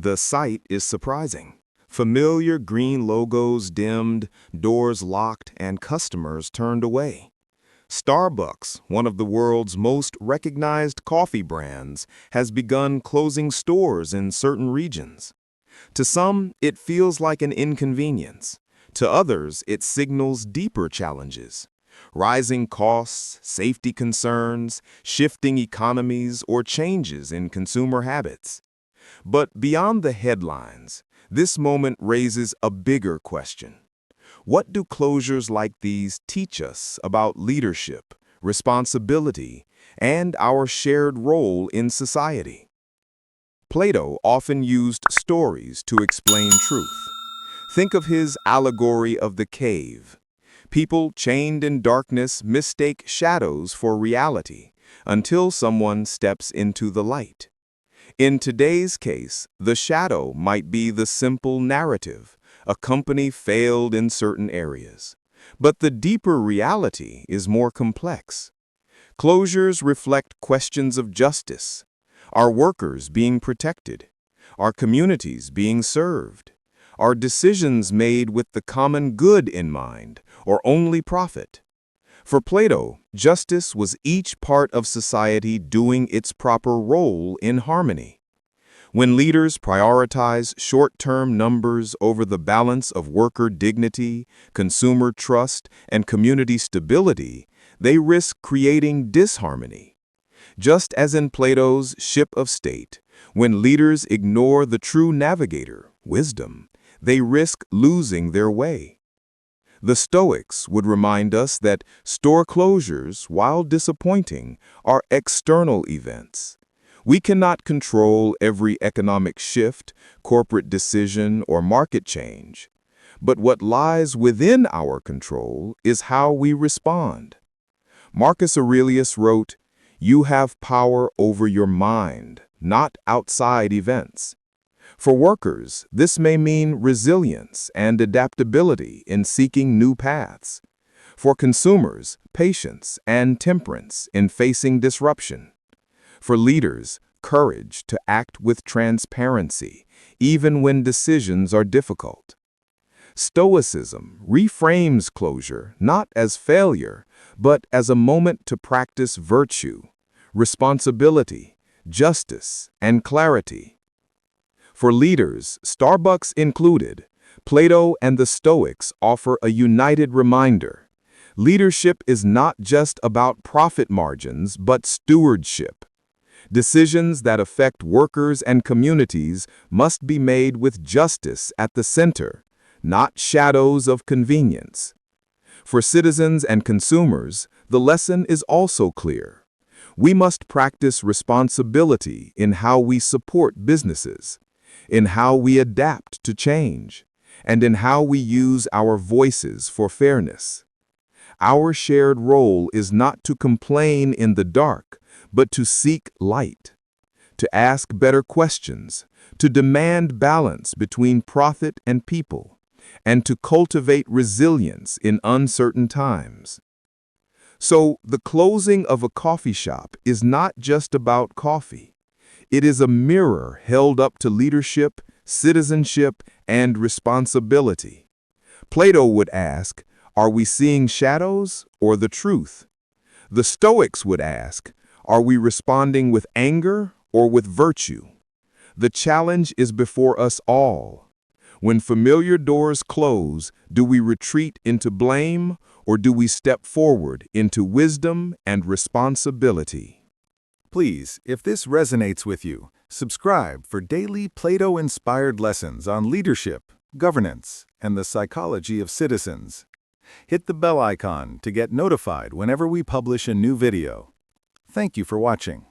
The sight is surprising. Familiar green logos dimmed, doors locked, and customers turned away. Starbucks, one of the world's most recognized coffee brands, has begun closing stores in certain regions. To some, it feels like an inconvenience. To others, it signals deeper challenges. Rising costs, safety concerns, shifting economies, or changes in consumer habits. But beyond the headlines, this moment raises a bigger question. What do closures like these teach us about leadership, responsibility, and our shared role in society? Plato often used stories to explain truth. Think of his allegory of the cave. People chained in darkness mistake shadows for reality until someone steps into the light. In today's case, the shadow might be the simple narrative. A company failed in certain areas. But the deeper reality is more complex. Closures reflect questions of justice. Are workers being protected? Are communities being served? Are decisions made with the common good in mind, or only profit? For Plato, justice was each part of society doing its proper role in harmony. When leaders prioritize short-term numbers over the balance of worker dignity, consumer trust, and community stability, they risk creating disharmony. Just as in Plato's Ship of State, when leaders ignore the true navigator, wisdom, they risk losing their way. The Stoics would remind us that store closures, while disappointing, are external events. We cannot control every economic shift, corporate decision, or market change. But what lies within our control is how we respond. Marcus Aurelius wrote, "You have power over your mind, not outside events." For workers, this may mean resilience and adaptability in seeking new paths. For consumers, patience and temperance in facing disruption. For leaders, courage to act with transparency, even when decisions are difficult. Stoicism reframes closure not as failure, but as a moment to practice virtue, responsibility, justice, and clarity. For leaders, Starbucks included, Plato and the Stoics offer a united reminder. Leadership is not just about profit margins, but stewardship. Decisions that affect workers and communities must be made with justice at the center, not shadows of convenience. For citizens and consumers, the lesson is also clear. We must practice responsibility in how we support businesses, in how we adapt to change, and in how we use our voices for fairness. Our shared role is not to complain in the dark, but to seek light, to ask better questions, to demand balance between profit and people, and to cultivate resilience in uncertain times. So, the closing of a coffee shop is not just about coffee. It is a mirror held up to leadership, citizenship, and responsibility. Plato would ask, are we seeing shadows or the truth? The Stoics would ask, are we responding with anger or with virtue? The challenge is before us all. When familiar doors close, do we retreat into blame or do we step forward into wisdom and responsibility? Please, if this resonates with you, subscribe for daily Plato-inspired lessons on leadership, governance, and the psychology of citizens. Hit the bell icon to get notified whenever we publish a new video. Thank you for watching.